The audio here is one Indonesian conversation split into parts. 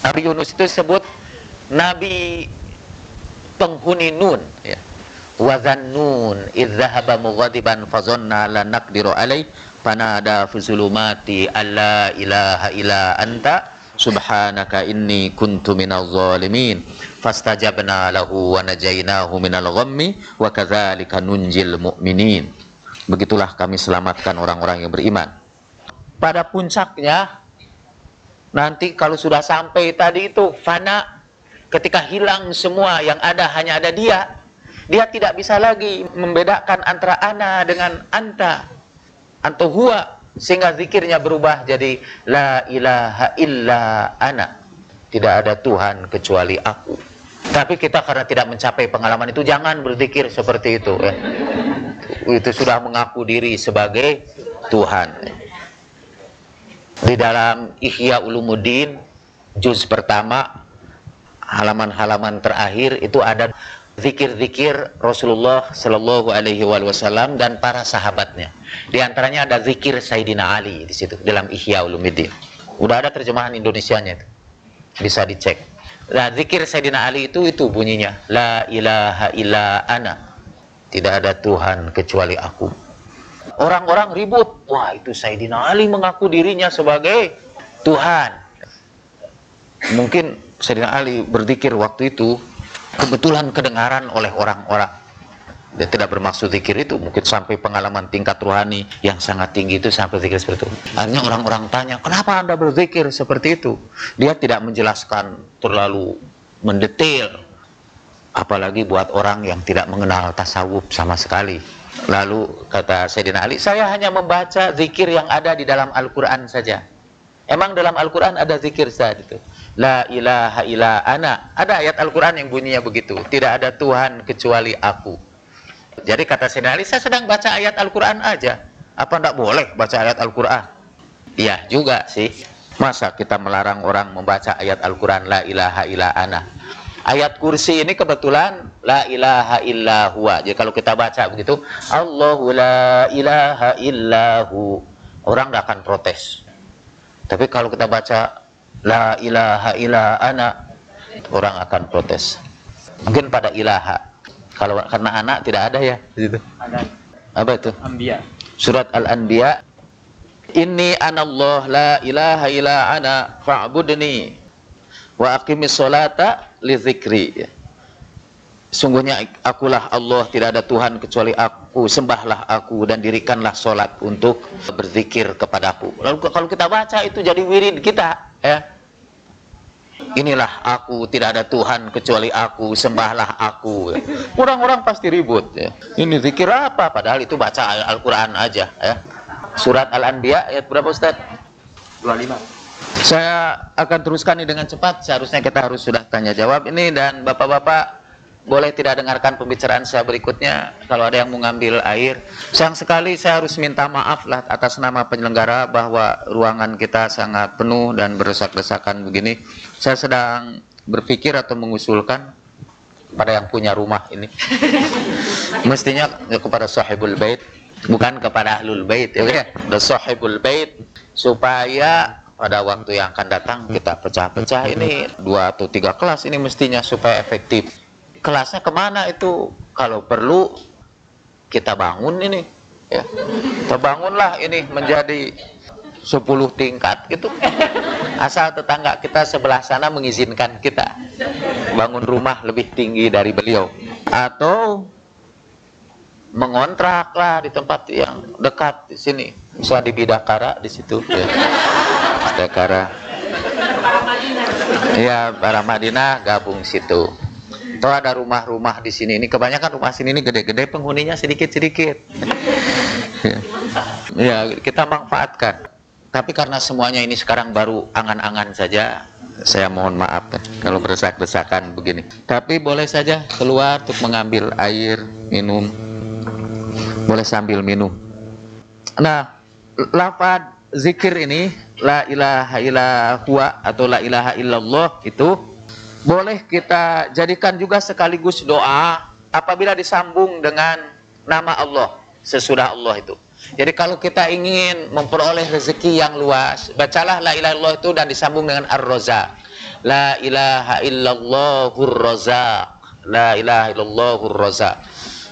Nabi Yunus itu disebut Nabi penghuni Nun, ya. Wa dzannun idz dzahaba mughadiban fazanna lan naqdiru alaihi fanada fi zulumati alla ilaha illa anta subhanaka inni kuntu minadz zalimin fastajabna lahu wa najainahu minal ghammi wa kadzalika nunjil mu'minin. Begitulah kami selamatkan orang-orang yang beriman. Pada puncaknya nanti kalau sudah sampai tadi itu fana, ketika hilang semua yang ada hanya ada dia tidak bisa lagi membedakan antara ana dengan anta atau huwa, sehingga zikirnya berubah jadi la ilaha illa ana, tidak ada Tuhan kecuali aku. Tapi kita karena tidak mencapai pengalaman itu, jangan berzikir seperti itu, ya. Itu sudah mengaku diri sebagai Tuhan. Di dalam Ihya Ulumuddin juz pertama halaman-halaman terakhir itu ada zikir-zikir Rasulullah Shallallahu Alaihi Wasallam dan para sahabatnya. Di antaranya ada zikir Sayyidina Ali di situ dalam Ihya Ulumuddin. Udah ada terjemahan Indonesianya itu, bisa dicek. Nah, zikir Sayyidina Ali itu bunyinya la ilaha illa ana, tidak ada Tuhan kecuali aku. Orang-orang ribut, wah itu Sayyidina Ali mengaku dirinya sebagai Tuhan. Mungkin Sayyidina Ali berzikir waktu itu kebetulan kedengaran oleh orang-orang. Dia tidak bermaksud zikir itu, mungkin sampai pengalaman tingkat rohani yang sangat tinggi itu sampai zikir seperti itu. Akhirnya orang-orang tanya, kenapa Anda berzikir seperti itu? Dia tidak menjelaskan terlalu mendetail, apalagi buat orang yang tidak mengenal tasawuf sama sekali. Lalu kata Sayyidina Ali, saya hanya membaca zikir yang ada di dalam Al-Quran saja. Emang dalam Al-Quran ada zikir saat itu? La ilaha illa ana. Ada ayat Al-Quran yang bunyinya begitu. Tidak ada Tuhan kecuali aku. Jadi kata Sayyidina Ali, saya sedang baca ayat Al-Quran aja. Apa enggak boleh baca ayat Al-Quran? Iya juga sih. Masa kita melarang orang membaca ayat Al-Quran la ilaha illa ana? Ayat kursi ini kebetulan la ilaha illa huwa. Jadi kalau kita baca begitu, Allahu la ilaha illahu, orang enggak akan protes. Tapi kalau kita baca la ilaha illa ana, orang akan protes. Mungkin pada ilaha. Kalau karena anak tidak ada ya di situ. Ada. Apa itu? Anbiya. Surat Al-Anbiya. Inni anallah la ilaha illa ana fa'budni wa aqimis sholata li dzikri. Sungguhnya akulah Allah, tidak ada Tuhan kecuali aku, sembahlah aku dan dirikanlah sholat untuk berzikir kepadaku. Lalu kalau kita baca itu jadi wirid kita, ya. Inilah aku, tidak ada Tuhan kecuali aku, sembahlah aku. Orang-orang pasti ribut, ya. Ini zikir apa? Padahal itu baca Al-Quran aja, ya. Surat Al-Anbiya ayat berapa Ustaz? 25. Saya akan teruskan ini dengan cepat. Seharusnya kita harus sudah tanya jawab ini, dan bapak-bapak boleh tidak dengarkan pembicaraan saya berikutnya. Kalau ada yang mau ngambil air, sayang sekali saya harus minta maaf lah atas nama penyelenggara bahwa ruangan kita sangat penuh dan berdesak-desakan begini. Saya sedang berpikir atau mengusulkan pada yang punya rumah ini, mestinya kepada sahibul bait, bukan kepada ahlul bait, ya, sahibul bait, supaya pada waktu yang akan datang kita pecah-pecah ini 2 atau 3 kelas ini mestinya supaya efektif. Kelasnya kemana itu? Kalau perlu kita bangun ini, ya. Kita bangunlah ini menjadi 10 tingkat gitu. Asal tetangga kita sebelah sana mengizinkan kita bangun rumah lebih tinggi dari beliau, atau mengontraklah di tempat yang dekat di sini, misalnya di Bidakara di situ, ya. Bidakara, ya, Barang Madinah gabung situ. Atau ada rumah-rumah di sini. Ini kebanyakan rumah sini ini gede-gede, penghuninya sedikit-sedikit. Ya, kita manfaatkan. Tapi karena semuanya ini sekarang baru angan-angan saja, saya mohon maaf kalau berdesak-desakan begini. Tapi boleh saja keluar untuk mengambil air, minum. Boleh sambil minum. Nah, lafaz zikir ini, la ilaha illallah atau la ilaha illallah, itu boleh kita jadikan juga sekaligus doa apabila disambung dengan nama Allah sesudah Allah itu. Jadi kalau kita ingin memperoleh rezeki yang luas, bacalah la ilaha illallah itu dan disambung dengan Ar-Razzaq. La ilaha illallahur razaq. La ilaha illallahur razaq.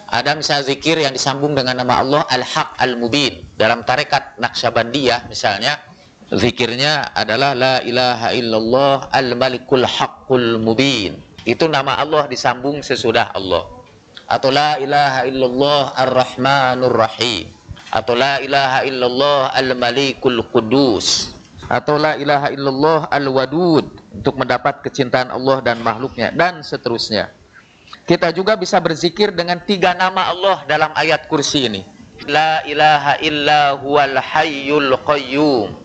Ada misalnya zikir yang disambung dengan nama Allah Al-Haq Al-Mubin. Dalam tarekat Naqsyabandiyah misalnya, zikirnya adalah La ilaha illallah Al-Malikul Haqqul Mubin. Itu nama Allah disambung sesudah Allah. Atau La ilaha illallah Ar-Rahmanur Rahim. Atau La ilaha illallah Al-Malikul Qudus. Atau La ilaha illallah Al-Wadud, untuk mendapat kecintaan Allah dan makhluknya, dan seterusnya. Kita juga bisa berzikir dengan 3 nama Allah dalam ayat kursi ini. La ilaha illa huwal hayyul qayyum.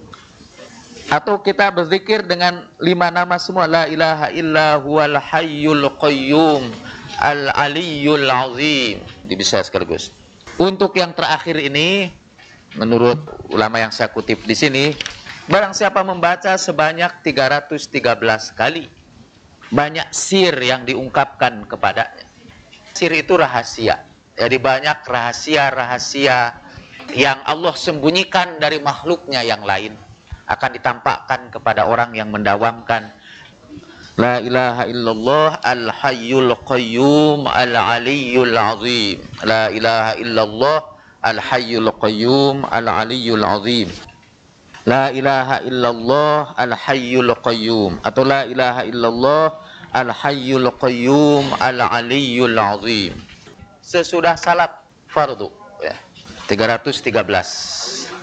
Atau kita berzikir dengan 5 nama semua. La ilaha illa huwal hayyul qayyum al-aliyyul azim. Bisa sekaligus. Untuk yang terakhir ini, menurut ulama yang saya kutip di sini, barang siapa membaca sebanyak 313 kali, banyak sir yang diungkapkan kepadanya. Sir itu rahasia. Jadi banyak rahasia-rahasia yang Allah sembunyikan dari makhluknya yang lain akan ditampakkan kepada orang yang mendawamkan. La ilaha illallah al-hayyul qayyum al-aliyyul azim. La ilaha illallah al-hayyul qayyum al-aliyyul azim. La ilaha illallah al-hayyul qayyum. Atau La ilaha illallah al-hayyul qayyum al-aliyyul azim. Sesudah salat fardu ya, 313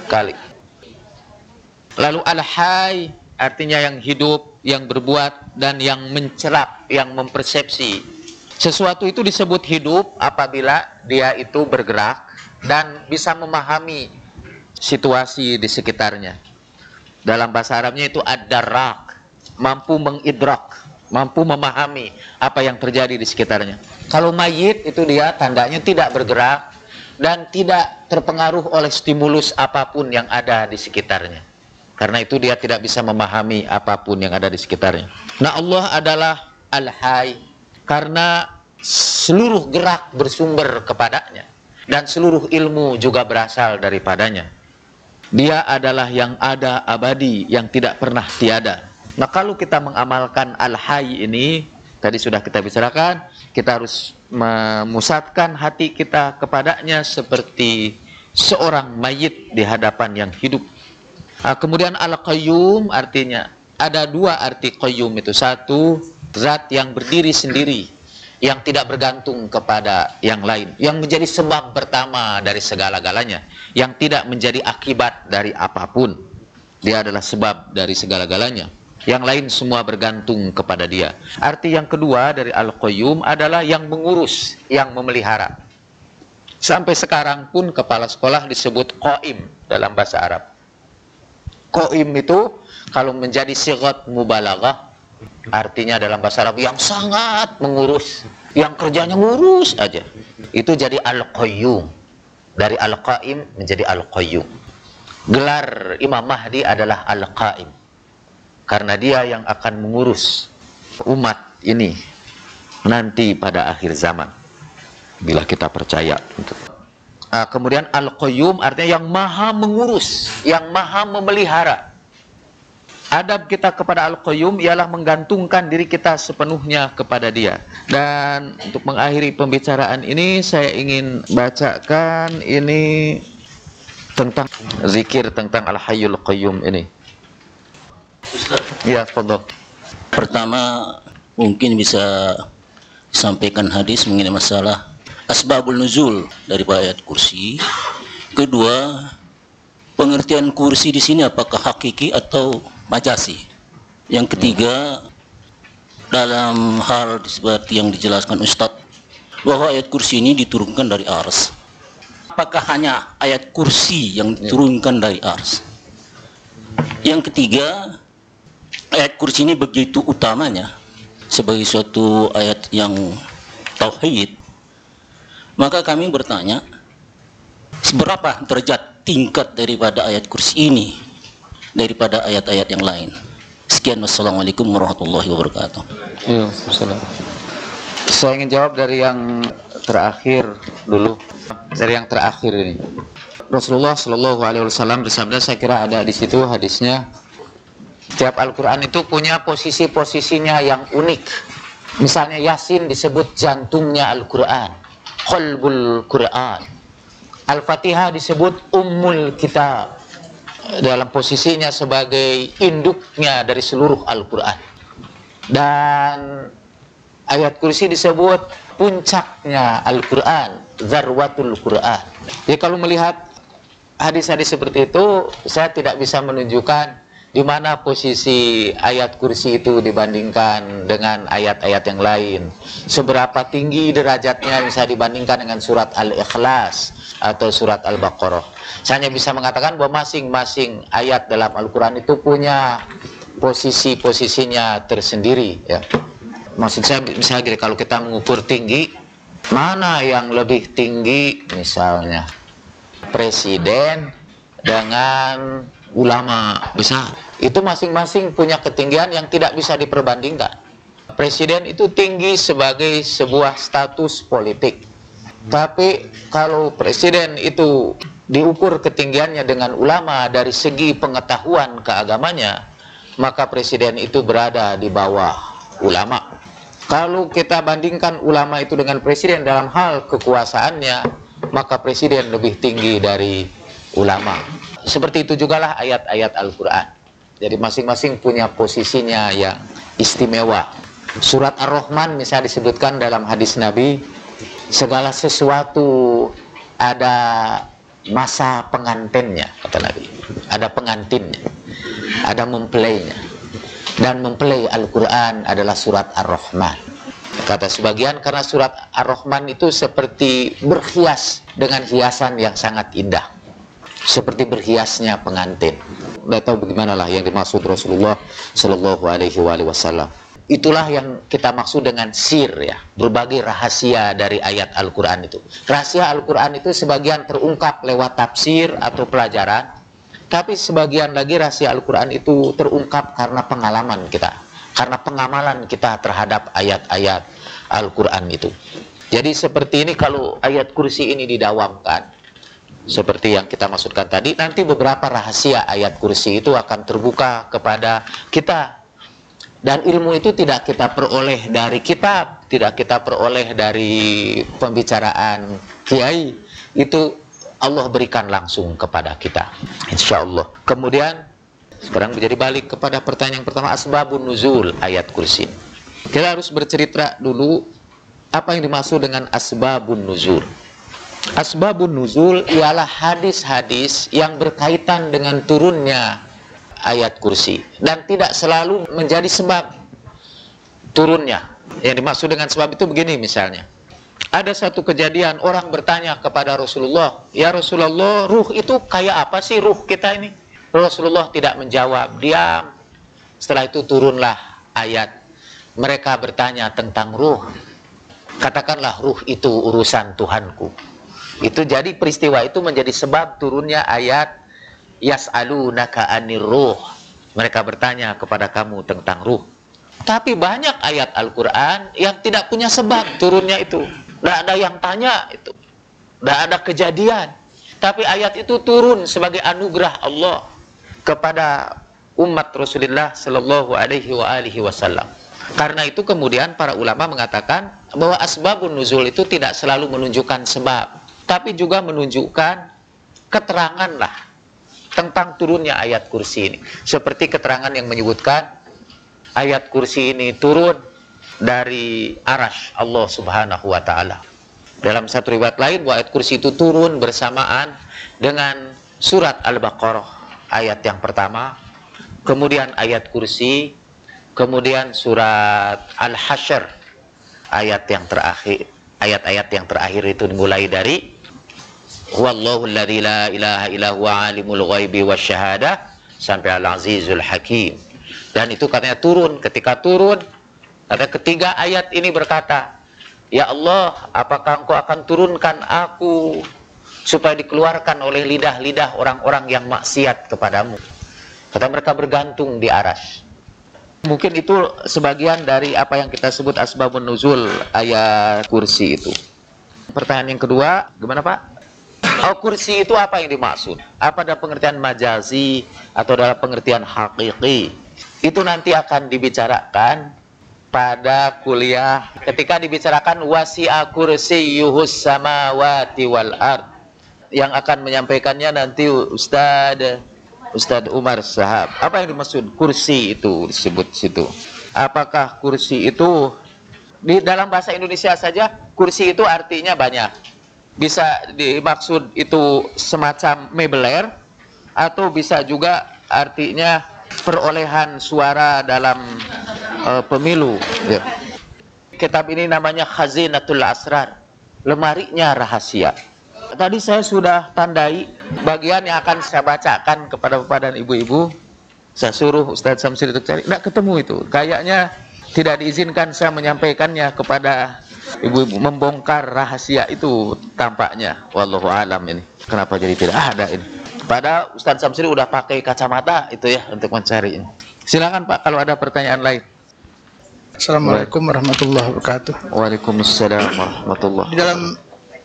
kali. Lalu al-hayy artinya yang hidup, yang berbuat, dan yang mencelak, yang mempersepsi. Sesuatu itu disebut hidup apabila dia itu bergerak dan bisa memahami situasi di sekitarnya. Dalam bahasa Arabnya itu ad-darrak, mampu mengidrak, mampu memahami apa yang terjadi di sekitarnya. Kalau mayit itu dia tandanya tidak bergerak dan tidak terpengaruh oleh stimulus apapun yang ada di sekitarnya. Karena itu dia tidak bisa memahami apapun yang ada di sekitarnya. Nah, Allah adalah Al-Hayy karena seluruh gerak bersumber kepadanya dan seluruh ilmu juga berasal daripadanya. Dia adalah yang ada abadi, yang tidak pernah tiada. Nah, kalau kita mengamalkan Al-Hayy ini, tadi sudah kita bicarakan, kita harus memusatkan hati kita kepadanya seperti seorang mayit di hadapan yang hidup. Kemudian Al-Qayyum artinya, ada 2 arti Qayyum itu. Satu, zat yang berdiri sendiri, yang tidak bergantung kepada yang lain, yang menjadi sebab pertama dari segala-galanya, yang tidak menjadi akibat dari apapun. Dia adalah sebab dari segala-galanya, yang lain semua bergantung kepada dia. Arti yang kedua dari Al-Qayyum adalah yang mengurus, yang memelihara. Sampai sekarang pun kepala sekolah disebut Qaim dalam bahasa Arab. Qaim itu kalau menjadi sighat mubalaghah, artinya dalam bahasa Arab yang sangat mengurus, yang kerjanya ngurus aja. Itu jadi Al-Qayyum. Dari Al-Qaim menjadi Al-Qayyum. Gelar Imam Mahdi adalah Al-Qaim, karena dia yang akan mengurus umat ini nanti pada akhir zaman, bila kita percaya. Kemudian Al-Qayyum artinya yang maha mengurus, yang maha memelihara. Adab kita kepada Al-Qayyum ialah menggantungkan diri kita sepenuhnya kepada dia. Dan untuk mengakhiri pembicaraan ini, saya ingin bacakan ini tentang zikir tentang Al-Hayyul Qayyum ini. Ya, fadhil. Pertama, mungkin bisa disampaikan hadis mengenai masalah asbabul nuzul dari ayat kursi. Kedua, pengertian kursi di sini apakah hakiki atau majasi. Yang ketiga, dalam hal seperti yang dijelaskan Ustadz, bahwa ayat kursi ini diturunkan dari ars. Apakah hanya ayat kursi yang diturunkan dari ars? Yang ketiga, ayat kursi ini begitu utamanya sebagai suatu ayat yang tauhid. Maka kami bertanya, seberapa derajat tingkat daripada ayat kursi ini daripada ayat-ayat yang lain? Sekian, wassalamualaikum warahmatullahi wabarakatuh. Saya ingin jawab dari yang terakhir dulu. Dari yang terakhir ini, Rasulullah Shallallahu Alaihi Wasallam bersabda, saya kira ada di situ hadisnya. Setiap Al-Quran itu punya posisi-posisinya yang unik. Misalnya Yasin disebut jantungnya Al-Quran, qalbul Quran. Al-Fatihah disebut ummul kitab, dalam posisinya sebagai induknya dari seluruh Al-Quran. Dan ayat kursi disebut puncaknya Al-Quran, zarwatul Quran. Jadi kalau melihat hadis-hadis seperti itu, saya tidak bisa menunjukkan di mana posisi ayat kursi itu dibandingkan dengan ayat-ayat yang lain. Seberapa tinggi derajatnya bisa dibandingkan dengan surat Al-Ikhlas atau surat Al-Baqarah. Saya hanya bisa mengatakan bahwa masing-masing ayat dalam Al-Quran itu punya posisi-posisinya tersendiri, ya. Maksud saya misalnya kalau kita mengukur tinggi, mana yang lebih tinggi, misalnya presiden dengan ulama besar, itu masing-masing punya ketinggian yang tidak bisa diperbandingkan. Presiden itu tinggi sebagai sebuah status politik, tapi kalau presiden itu diukur ketinggiannya dengan ulama dari segi pengetahuan keagamanya, maka presiden itu berada di bawah ulama. Kalau kita bandingkan ulama itu dengan presiden dalam hal kekuasaannya, maka presiden lebih tinggi dari ulama. Seperti itu jugalah ayat-ayat Al-Quran. Jadi masing-masing punya posisinya yang istimewa. Surat Ar-Rahman misalnya disebutkan dalam hadis Nabi, segala sesuatu ada masa pengantinnya, kata Nabi. Ada pengantinnya, ada mempelainya. Dan mempelai Al-Quran adalah surat Ar-Rahman. Kata sebagian karena surat Ar-Rahman itu seperti berhias dengan hiasan yang sangat indah, seperti berhiasnya pengantin. Tidak tahu bagaimanalah yang dimaksud Rasulullah Shallallahu Alaihi Wasallam. Itulah yang kita maksud dengan sir, ya, berbagai rahasia dari ayat Al-Quran itu. Rahasia Al-Quran itu sebagian terungkap lewat tafsir atau pelajaran, tapi sebagian lagi rahasia Al-Quran itu terungkap karena pengalaman kita, karena pengamalan kita terhadap ayat-ayat Al-Quran itu. Jadi seperti ini, kalau ayat kursi ini didawamkan seperti yang kita maksudkan tadi, nanti beberapa rahasia ayat kursi itu akan terbuka kepada kita. Dan ilmu itu tidak kita peroleh dari kitab, tidak kita peroleh dari pembicaraan kiai, itu Allah berikan langsung kepada kita, insya Allah. Kemudian sekarang menjadi balik kepada pertanyaan pertama, asbabun nuzul ayat kursi. Kita harus bercerita dulu apa yang dimaksud dengan asbabun nuzul. Asbabun nuzul ialah hadis-hadis yang berkaitan dengan turunnya ayat kursi, dan tidak selalu menjadi sebab turunnya. Yang dimaksud dengan sebab itu begini, misalnya ada satu kejadian, orang bertanya kepada Rasulullah, ya Rasulullah, ruh itu kayak apa sih ruh kita ini? Rasulullah tidak menjawab, diam. Setelah itu turunlah ayat. Mereka bertanya tentang ruh. Katakanlah ruh itu urusan Tuhanku. Itu jadi peristiwa itu menjadi sebab turunnya ayat yas'alunaka 'anir ruh. Mereka bertanya kepada kamu tentang ruh. Tapi banyak ayat Al-Quran yang tidak punya sebab turunnya itu. Tidak ada yang tanya itu, tidak ada kejadian, tapi ayat itu turun sebagai anugerah Allah kepada umat Rasulullah Shallallahu Alaihi Wasallam. Karena itu kemudian para ulama mengatakan bahwa asbabun nuzul itu tidak selalu menunjukkan sebab, tapi juga menunjukkan keterangan lah tentang turunnya ayat kursi ini. Seperti keterangan yang menyebutkan ayat kursi ini turun dari arasy Allah Subhanahu wa Ta'ala. Dalam satu riwayat lain, bahwa ayat kursi itu turun bersamaan dengan surat Al-Baqarah ayat yang pertama, kemudian ayat kursi, kemudian surat Al-Hasyr ayat yang terakhir. Ayat-ayat yang terakhir itu dimulai dari Huwallahu alladzi la ilaha illa huwa alimul ghaibi wasyahadah sampai Al-Azizul Hakim. Dan itu katanya turun, ketika turun ada ketiga ayat ini berkata, ya Allah, apakah engkau akan turunkan aku supaya dikeluarkan oleh lidah-lidah orang-orang yang maksiat kepadamu? Kata mereka bergantung di arasy. Mungkin itu sebagian dari apa yang kita sebut asbabun nuzul ayat kursi itu. Pertanyaan yang kedua, gimana Pak? Oh, kursi itu apa yang dimaksud? Apa dalam pengertian majazi atau dalam pengertian hakiki? Itu nanti akan dibicarakan pada kuliah ketika dibicarakan wasi'a kursiyyuhus samawati wal ard. Yang akan menyampaikannya nanti Ustadz Umar Shahab. Apa yang dimaksud kursi itu disebut situ? Apakah kursi itu di dalam bahasa Indonesia saja kursi itu artinya banyak. Bisa dimaksud itu semacam mebeler atau bisa juga artinya perolehan suara dalam pemilu. Ya. Kitab ini namanya Khazinatul Asrar, lemarinya rahasia. Tadi saya sudah tandai bagian yang akan saya bacakan kepada bapak dan ibu-ibu. Saya suruh Ustadz Samsir untuk cari, nggak ketemu itu. Kayaknya tidak diizinkan saya menyampaikannya kepada ibu-ibu, membongkar rahasia itu tampaknya. Wallahu alam ini. Kenapa jadi tidak ada ini? Pada Ustadz Samsir udah pakai kacamata itu ya untuk mencari ini. Silakan Pak kalau ada pertanyaan lain. Assalamualaikum warahmatullahi wabarakatuh. Waalaikumsalam warahmatullahi wabarakatuh. Di dalam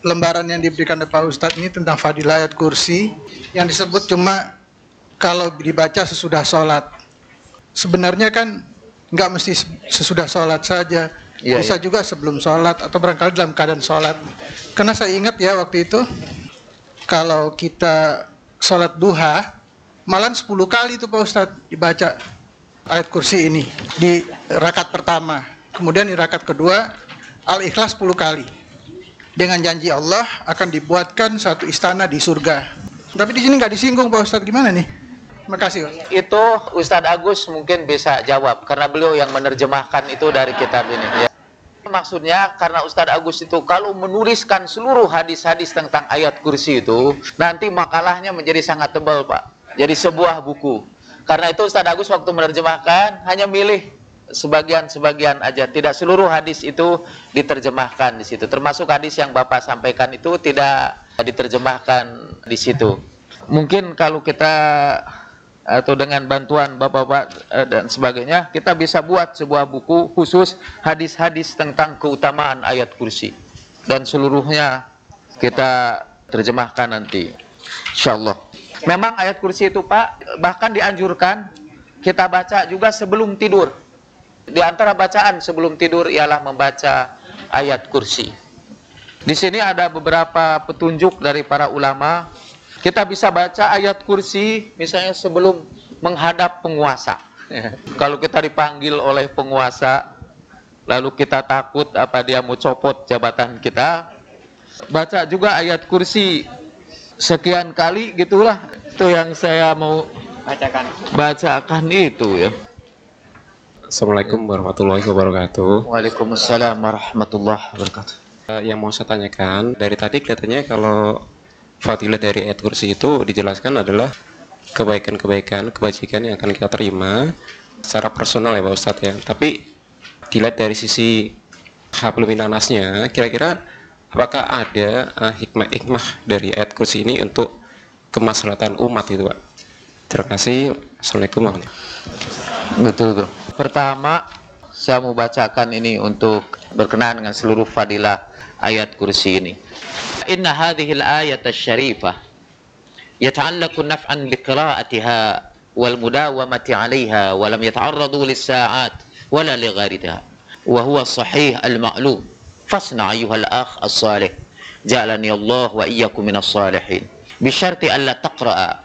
lembaran yang diberikan oleh Pak Ustadz ini tentang fadilah ayat kursi yang disebut cuma kalau dibaca sesudah sholat. Sebenarnya kan nggak mesti sesudah sholat saja, bisa juga sebelum sholat atau barangkali dalam keadaan sholat. Karena saya ingat ya waktu itu kalau kita sholat duha malah 10 kali itu Pak Ustadz dibaca ayat kursi ini di rakaat pertama, kemudian di rakaat kedua Al-Ikhlas 10 kali. Dengan janji Allah akan dibuatkan satu istana di surga. Tapi di sini nggak disinggung Pak Ustadz, gimana nih? Makasih. Itu Ustadz Agus mungkin bisa jawab karena beliau yang menerjemahkan itu dari kitab ini. Ya. Maksudnya karena Ustadz Agus itu kalau menuliskan seluruh hadis-hadis tentang ayat kursi itu nanti makalahnya menjadi sangat tebal Pak. Jadi sebuah buku. Karena itu Ustadz Agus waktu menerjemahkan hanya milih sebagian-sebagian aja, tidak seluruh hadis itu diterjemahkan di situ. Termasuk hadis yang Bapak sampaikan itu tidak diterjemahkan di situ. Mungkin kalau kita atau dengan bantuan Bapak-bapak dan sebagainya, kita bisa buat sebuah buku khusus hadis-hadis tentang keutamaan ayat kursi dan seluruhnya kita terjemahkan nanti, insyaallah. Memang ayat kursi itu Pak bahkan dianjurkan kita baca juga sebelum tidur. Di antara bacaan sebelum tidur ialah membaca ayat kursi. Di sini ada beberapa petunjuk dari para ulama. Kita bisa baca ayat kursi misalnya sebelum menghadap penguasa. Kalau kita dipanggil oleh penguasa, lalu kita takut apa dia mau copot jabatan kita, baca juga ayat kursi sekian kali gitulah. Itu yang saya mau bacakan itu ya. Assalamualaikum warahmatullahi wabarakatuh. Waalaikumsalam warahmatullahi wabarakatuh. Yang mau saya tanyakan, dari tadi kelihatannya kalau fadilah dari ayat kursi itu dijelaskan adalah kebaikan-kebaikan, kebajikan yang akan kita terima secara personal ya Pak Ustadz ya. Tapi dilihat dari sisi hablum minannasnya, kira-kira apakah ada hikmah-hikmah dari ayat kursi ini untuk kemaslahatan umat itu Pak? Terima kasih. Assalamualaikum warahmatullahi wabarakatuh. Betul bro. Pertama saya mau bacakan ini untuk berkenaan dengan seluruh fadilah ayat kursi ini. Inna hadhil ayat asy-syarifah yata'allaqu naf'an biqira'atiha wal mudawamati 'alayha wa lam yata'arradu lis-sa'at wala li ghairiha wa huwa sahih al-ma'lum fasna' ayyuhal akh as-salih ja'alani Allah wa iyyakum minas salihin bi syarti alla taqra'a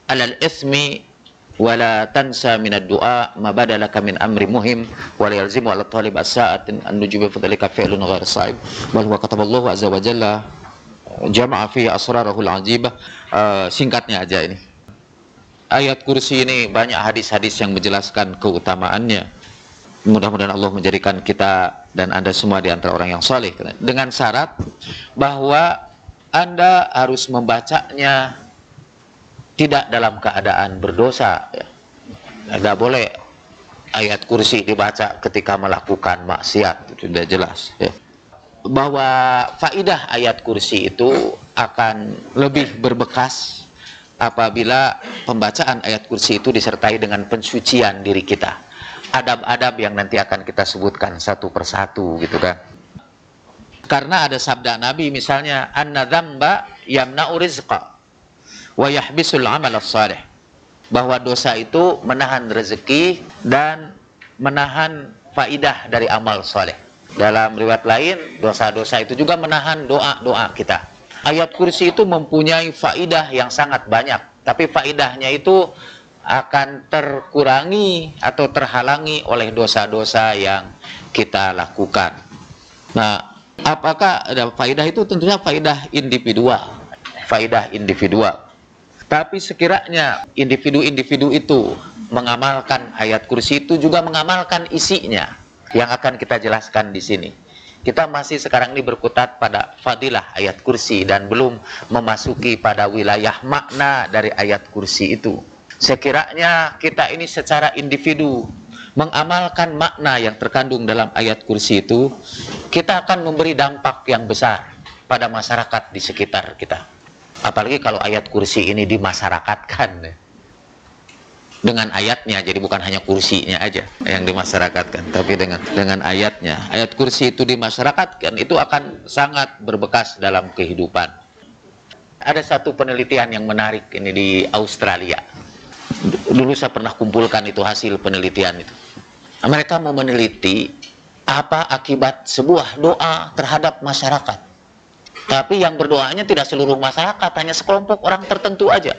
'ala al-ithmi wala tansa min ad-du'a ma badalaka min amri muhim wala yalzimu ala talib as-sa'at an nujuba fadlika fi'lun ghair sa'ib bal huwa kataballahu azza wa jalla jama'a fi asrarul ajibah. Singkatnya aja ini. Ayat kursi ini banyak hadis-hadis yang menjelaskan keutamaannya. Mudah-mudahan Allah menjadikan kita dan Anda semua di antara orang yang saleh dengan syarat bahwa Anda harus membacanya tidak dalam keadaan berdosa ya. Tidak boleh ayat kursi dibaca ketika melakukan maksiat, itu sudah jelas ya. Bahwa faidah ayat kursi itu akan lebih berbekas apabila pembacaan ayat kursi itu disertai dengan pensucian diri kita, adab-adab yang nanti akan kita sebutkan satu persatu gitu kan. Karena ada sabda Nabi misalnya, anna dzamba yamna'u rizqa wa yahbisul amal as-salih. bahwa dosa itu menahan rezeki dan menahan faidah dari amal soleh. Dalam riwayat lain, dosa-dosa itu juga menahan doa-doa kita. Ayat kursi itu mempunyai faidah yang sangat banyak, tapi faidahnya itu akan terkurangi atau terhalangi oleh dosa-dosa yang kita lakukan. Nah, apakah ada faidah itu? Tentunya faidah individual. Faidah individual. Tapi sekiranya individu-individu itu mengamalkan ayat kursi itu juga mengamalkan isinya yang akan kita jelaskan di sini. Kita masih sekarang ini berkutat pada fadilah ayat kursi dan belum memasuki pada wilayah makna dari ayat kursi itu. Sekiranya kita ini secara individu mengamalkan makna yang terkandung dalam ayat kursi itu, kita akan memberi dampak yang besar pada masyarakat di sekitar kita. Apalagi kalau ayat kursi ini dimasyarakatkan dengan ayatnya, jadi bukan hanya kursinya aja yang dimasyarakatkan, tapi dengan ayatnya. Ayat kursi itu dimasyarakatkan, itu akan sangat berbekas dalam kehidupan. Ada satu penelitian yang menarik ini di Australia. Dulu saya pernah kumpulkan itu hasil penelitian itu. Mereka mau meneliti apa akibat sebuah doa terhadap masyarakat. Tapi yang berdoanya tidak seluruh masyarakat, hanya sekelompok orang tertentu aja.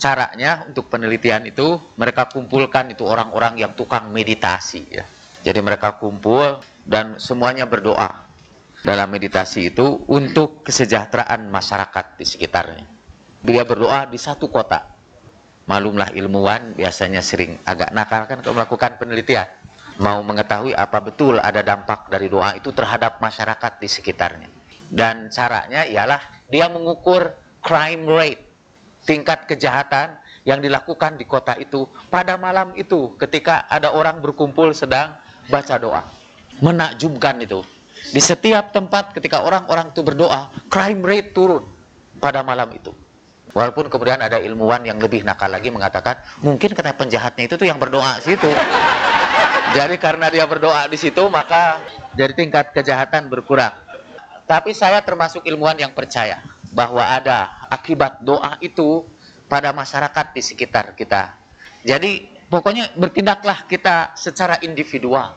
Caranya untuk penelitian itu, mereka kumpulkan itu orang-orang yang tukang meditasi ya. Jadi mereka kumpul dan semuanya berdoa dalam meditasi itu untuk kesejahteraan masyarakat di sekitarnya. Dia berdoa di satu kota. Malumlah ilmuwan biasanya sering agak nakal kan kalau melakukan penelitian. Mau mengetahui apa betul ada dampak dari doa itu terhadap masyarakat di sekitarnya. Dan caranya ialah dia mengukur crime rate, tingkat kejahatan yang dilakukan di kota itu pada malam itu ketika ada orang berkumpul sedang baca doa. Menakjubkan itu. Di setiap tempat ketika orang-orang itu berdoa, crime rate turun pada malam itu. Walaupun kemudian ada ilmuwan yang lebih nakal lagi mengatakan, mungkin kata penjahatnya itu tuh yang berdoa situ. Jadi karena dia berdoa di situ, maka jadi tingkat kejahatan berkurang. Tapi saya termasuk ilmuwan yang percaya bahwa ada akibat doa itu pada masyarakat di sekitar kita. Jadi pokoknya bertindaklah kita secara individual.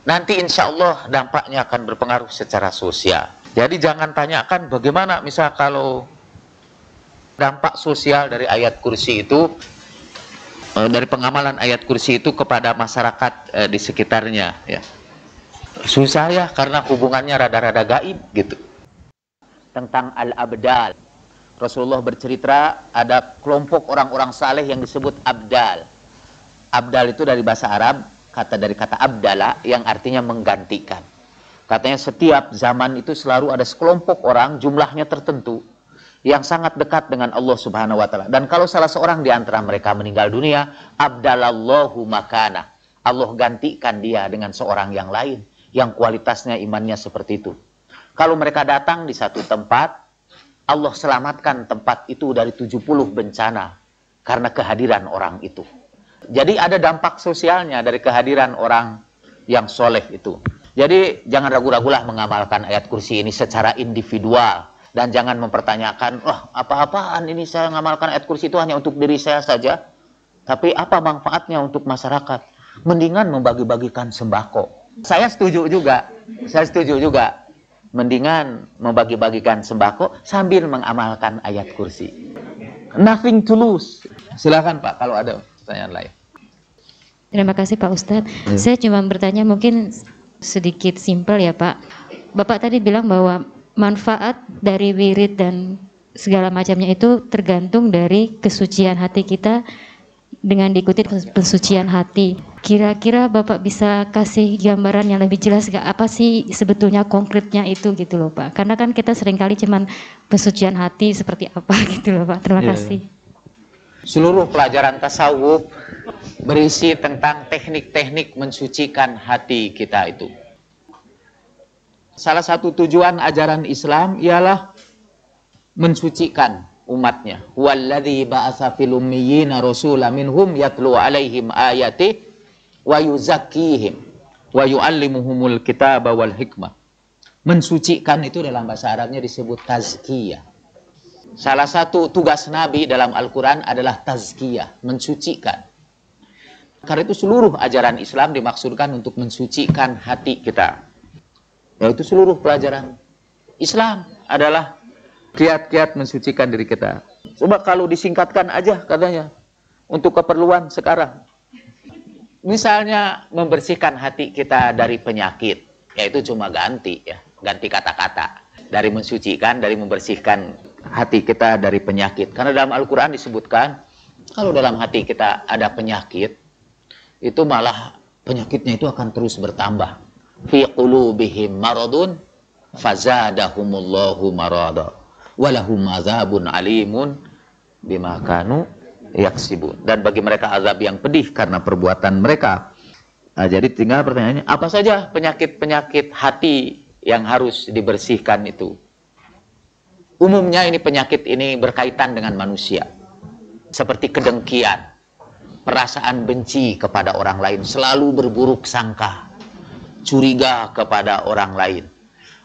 Nanti insya Allah dampaknya akan berpengaruh secara sosial. Jadi jangan tanyakan bagaimana misal kalau dampak sosial dari ayat kursi itu, dari pengamalan ayat kursi itu kepada masyarakat di sekitarnya ya. Susah ya, karena hubungannya rada-rada gaib gitu. Tentang al-abdal, Rasulullah bercerita ada kelompok orang-orang saleh yang disebut abdal. Abdal itu dari bahasa Arab, dari kata abdala yang artinya menggantikan. Katanya setiap zaman itu selalu ada sekelompok orang, jumlahnya tertentu, yang sangat dekat dengan Allah Subhanahu wa Ta'ala. Dan kalau salah seorang di antara mereka meninggal dunia, abdalallahu makana, Allah gantikan dia dengan seorang yang lain yang kualitasnya imannya seperti itu. Kalau mereka datang di satu tempat, Allah selamatkan tempat itu dari 70 bencana karena kehadiran orang itu. Jadi ada dampak sosialnya dari kehadiran orang yang soleh itu. Jadi jangan ragu-ragulah mengamalkan ayat kursi ini secara individual. Dan jangan mempertanyakan, wah apa-apaan ini saya mengamalkan ayat kursi itu hanya untuk diri saya saja. Tapi apa manfaatnya untuk masyarakat? Mendingan membagi-bagikan sembako. Saya setuju juga. Mendingan membagi-bagikan sembako sambil mengamalkan ayat kursi. Nothing to lose. Silakan Pak kalau ada pertanyaan lain. Terima kasih Pak Ustadz. Saya cuma bertanya mungkin sedikit simpel ya Pak. Bapak tadi bilang bahwa manfaat dari wirid dan segala macamnya itu tergantung dari kesucian hati kita dengan diikuti pensucian hati. Kira-kira Bapak bisa kasih gambaran yang lebih jelas gak apa sih sebetulnya konkretnya itu gitu loh Pak. Karena kan kita seringkali cuman pensucian hati seperti apa gitu loh Pak. Terima kasih. Seluruh pelajaran tasawuf berisi tentang teknik-teknik mensucikan hati kita itu. Salah satu tujuan ajaran Islam ialah mensucikan umatnya. Walladzi ba'atsa fil ummiyina rasulan minhum yatlu 'alaihim ayatihi wa yuzakkihim wa yu'allimuhumul kitaba wal hikmah. Mensucikan itu dalam bahasa Arabnya disebut tazkiyah. Salah satu tugas Nabi dalam Al-Quran adalah tazkiyah, mensucikan. Karena itu seluruh ajaran Islam dimaksudkan untuk mensucikan hati kita. Yaitu seluruh pelajaran Islam adalah kiat-kiat mensucikan diri kita. Coba kalau disingkatkan aja katanya, untuk keperluan sekarang. Misalnya membersihkan hati kita dari penyakit, yaitu cuma ganti kata-kata. Dari mensucikan, dari membersihkan hati kita dari penyakit. Karena dalam Al-Quran disebutkan, kalau dalam hati kita ada penyakit, itu malah penyakitnya itu akan terus bertambah. Fi qulubihim maradun fazadahumullahu marada walahum azabun alimun bima kanu yaksibun. Dan bagi mereka azab yang pedih karena perbuatan mereka. Nah, jadi tinggal pertanyaannya, apa saja penyakit-penyakit hati yang harus dibersihkan itu? Umumnya ini penyakit ini berkaitan dengan manusia. Seperti kedengkian, perasaan benci kepada orang lain, selalu berburuk sangka, curiga kepada orang lain,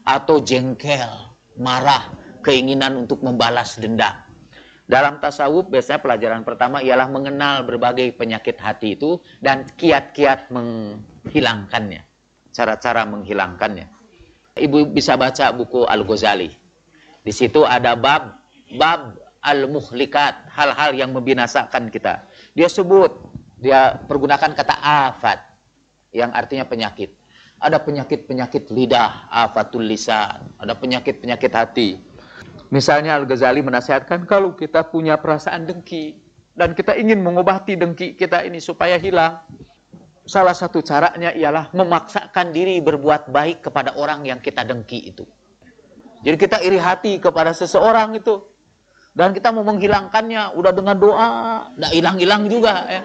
atau jengkel, marah, keinginan untuk membalas dendam. Dalam tasawuf biasanya pelajaran pertama ialah mengenal berbagai penyakit hati itu dan kiat-kiat menghilangkannya, cara-cara menghilangkannya. Ibu bisa baca buku Al-Ghazali. Di situ ada bab al-muhlikat, hal-hal yang membinasakan kita. Dia pergunakan kata afat, yang artinya penyakit. Ada penyakit-penyakit lidah, afatul lisan, ada penyakit-penyakit hati. Misalnya Al-Ghazali menasihatkan kalau kita punya perasaan dengki dan kita ingin mengobati dengki kita ini supaya hilang, salah satu caranya ialah memaksakan diri berbuat baik kepada orang yang kita dengki itu. Jadi kita iri hati kepada seseorang itu dan kita mau menghilangkannya udah dengan doa, nggak hilang-hilang juga ya.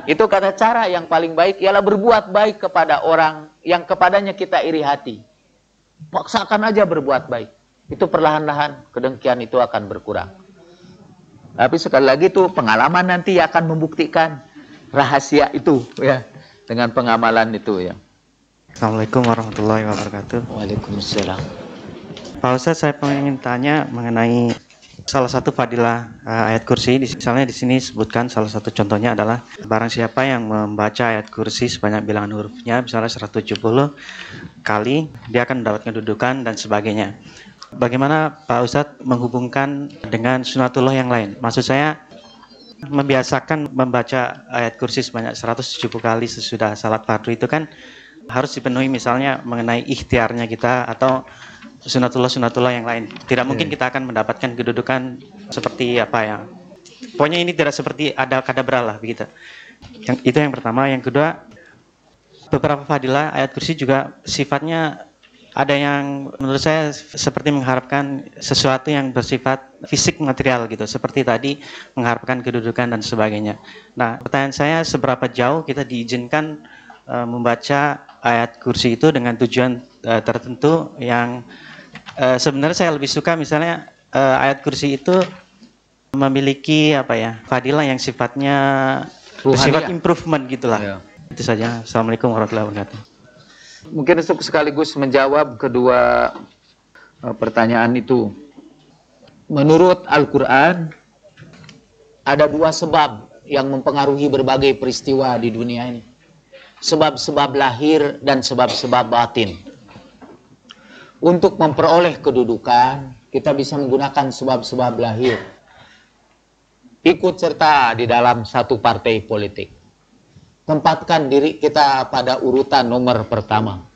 Itu kata cara yang paling baik ialah berbuat baik kepada orang yang kepadanya kita iri hati. Paksakan aja berbuat baik. Itu perlahan-lahan kedengkian itu akan berkurang. Tapi sekali lagi itu pengalaman nanti akan membuktikan rahasia itu ya, dengan pengamalan itu ya. Assalamualaikum warahmatullahi wabarakatuh. Waalaikumsalam. Pak Ustadz, saya ingin tanya mengenai salah satu fadilah ayat kursi. Misalnya di sini sebutkan salah satu contohnya adalah barang siapa yang membaca ayat kursi sebanyak bilangan hurufnya, misalnya 170 kali, dia akan mendapatkan kedudukan dan sebagainya. Bagaimana Pak Ustadz menghubungkan dengan sunatullah yang lain? Maksud saya membiasakan membaca ayat kursi sebanyak 170 kali sesudah salat fardu itu kan harus dipenuhi misalnya mengenai ikhtiarnya kita atau sunatullah yang lain. Tidak mungkin kita akan mendapatkan kedudukan seperti apa ya. Pokoknya ini tidak seperti ada kadabra lah begitu. Itu yang pertama. Yang kedua, beberapa fadilah ayat kursi juga sifatnya ada yang menurut saya seperti mengharapkan sesuatu yang bersifat fisik material gitu. Seperti tadi mengharapkan kedudukan dan sebagainya. Nah, pertanyaan saya seberapa jauh kita diizinkan membaca ayat kursi itu dengan tujuan tertentu yang sebenarnya saya lebih suka misalnya ayat kursi itu memiliki apa ya, fadilah yang sifatnya bersifat improvement gitulah. Ya. Itu saja. Assalamualaikum warahmatullahi wabarakatuh. Mungkin untuk sekaligus menjawab kedua pertanyaan itu. Menurut Al-Quran, ada dua sebab yang mempengaruhi berbagai peristiwa di dunia ini. Sebab-sebab lahir dan sebab-sebab batin. Untuk memperoleh kedudukan, kita bisa menggunakan sebab-sebab lahir. Ikut serta di dalam satu partai politik. Tempatkan diri kita pada urutan nomor pertama.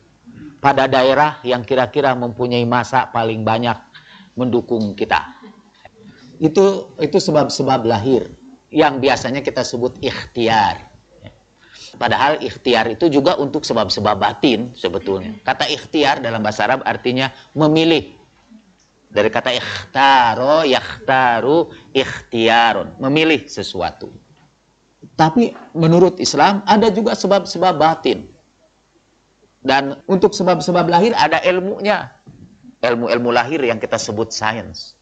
Pada daerah yang kira-kira mempunyai massa paling banyak mendukung kita. Itu sebab-sebab lahir yang biasanya kita sebut ikhtiar. Padahal ikhtiar itu juga untuk sebab-sebab batin sebetulnya. Kata ikhtiar dalam bahasa Arab artinya memilih. Dari kata ikhtaro, yakhtaru, ikhtiarun. Memilih sesuatu. Tapi menurut Islam ada juga sebab-sebab batin. Dan untuk sebab-sebab lahir ada ilmunya. Ilmu-ilmu lahir yang kita sebut sains.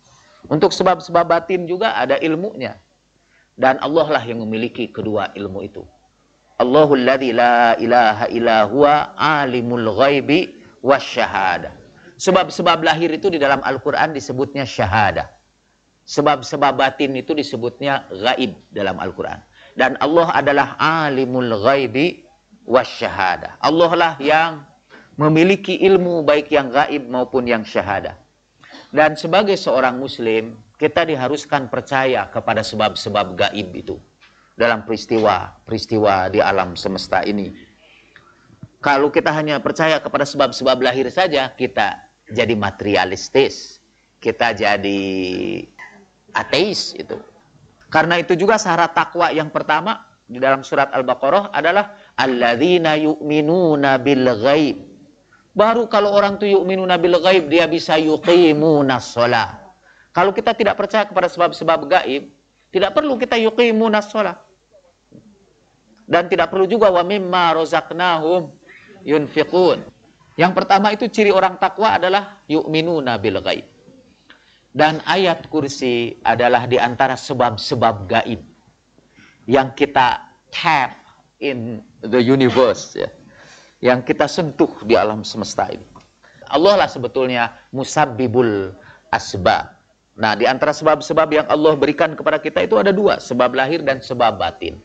Untuk sebab-sebab batin juga ada ilmunya. Dan Allah lah yang memiliki kedua ilmu itu. Allahul ladzi la ilaha illa huwa alimul ghaibi wasyahada. Sebab-sebab lahir itu di dalam Al-Quran disebutnya syahadah. Sebab-sebab batin itu disebutnya gaib dalam Al-Quran. Dan Allah adalah alimul ghaibi wasyahadah. Allah lah yang memiliki ilmu baik yang gaib maupun yang syahadah. Dan sebagai seorang muslim, kita diharuskan percaya kepada sebab-sebab gaib itu dalam peristiwa di alam semesta ini. Kalau kita hanya percaya kepada sebab-sebab lahir saja, kita jadi materialistis, kita jadi ateis itu. Karena itu juga syarat takwa yang pertama di dalam surat Al-Baqarah adalah alladzina yu'minuna bil ghaib. Baru kalau orang itu yu'minuna bil ghaib, dia bisa yuqimunas shalah. Kalau kita tidak percaya kepada sebab-sebab gaib, tidak perlu kita yuqimunas shalah. Dan tidak perlu juga wa mimma razaqnahum yunfiqun. Yang pertama itu ciri orang takwa adalah yu'minuna bil ghaib. Dan ayat kursi adalah di antara sebab-sebab gaib yang kita tap in the universe, ya, yang kita sentuh di alam semesta ini. Allah lah sebetulnya musabbibul asbab. Nah, di antara sebab-sebab yang Allah berikan kepada kita itu ada dua, sebab lahir dan sebab batin.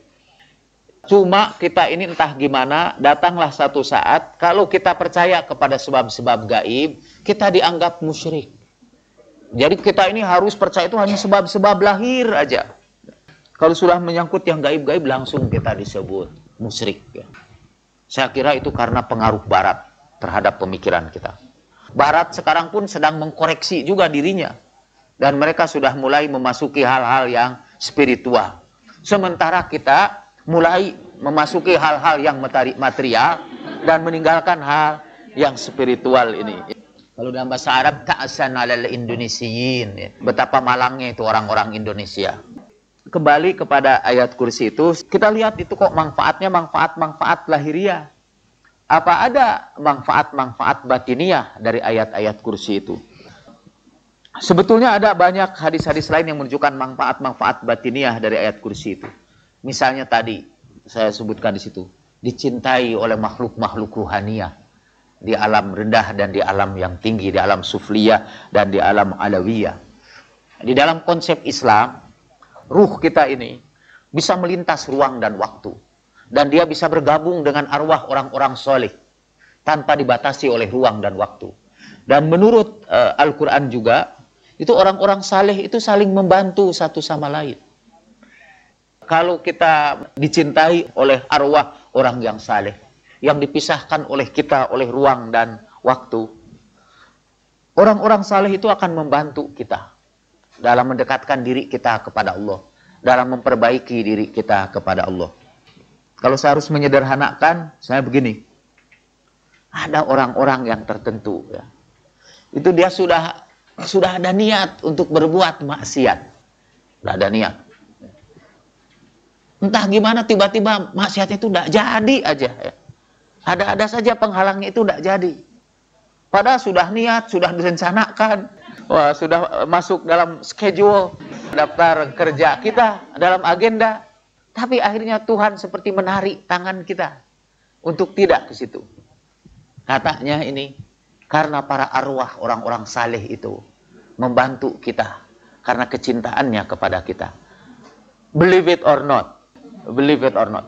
Cuma kita ini entah gimana, datanglah satu saat kalau kita percaya kepada sebab-sebab gaib, kita dianggap musyrik. Jadi kita ini harus percaya itu hanya sebab-sebab lahir aja. Kalau sudah menyangkut yang gaib-gaib, langsung kita disebut musyrik. Saya kira itu karena pengaruh Barat terhadap pemikiran kita. Barat sekarang pun sedang mengkoreksi juga dirinya. Dan mereka sudah mulai memasuki hal-hal yang spiritual. Sementara kita mulai memasuki hal-hal yang material dan meninggalkan hal yang spiritual ini. Kalau dalam bahasa Arab, ta'asan alal Indonesiyin, ya. Betapa malangnya itu orang-orang Indonesia. Kembali kepada ayat kursi itu, kita lihat itu kok manfaatnya manfaat lahiriah. Apa ada manfaat-manfaat batiniah dari ayat-ayat kursi itu? Sebetulnya ada banyak hadis-hadis lain yang menunjukkan manfaat-manfaat batiniah dari ayat kursi itu. Misalnya tadi, saya sebutkan di situ, dicintai oleh makhluk-makhluk ruhaniyah. Di alam rendah dan di alam yang tinggi, di alam sufliyah dan di alam alawiyah. Di dalam konsep Islam, ruh kita ini bisa melintas ruang dan waktu. Dan dia bisa bergabung dengan arwah orang-orang soleh tanpa dibatasi oleh ruang dan waktu. Dan menurut Al-Quran juga, itu orang-orang saleh itu saling membantu satu sama lain. Kalau kita dicintai oleh arwah orang yang saleh, yang dipisahkan oleh kita oleh ruang dan waktu, orang-orang saleh itu akan membantu kita dalam mendekatkan diri kita kepada Allah, dalam memperbaiki diri kita kepada Allah. Kalau saya harus menyederhanakan, saya begini, ada orang-orang yang tertentu, ya, itu dia sudah ada niat untuk berbuat maksiat, sudah ada niat. Entah gimana tiba-tiba maksiat itu tidak jadi aja, ya. Ada saja penghalangnya itu tidak jadi. Padahal sudah niat, sudah direncanakan, wah, sudah masuk dalam schedule, daftar kerja kita, dalam agenda. Tapi akhirnya Tuhan seperti menarik tangan kita untuk tidak ke situ. Katanya ini, karena para arwah orang-orang saleh itu membantu kita, karena kecintaannya kepada kita. Believe it or not. Believe it or not.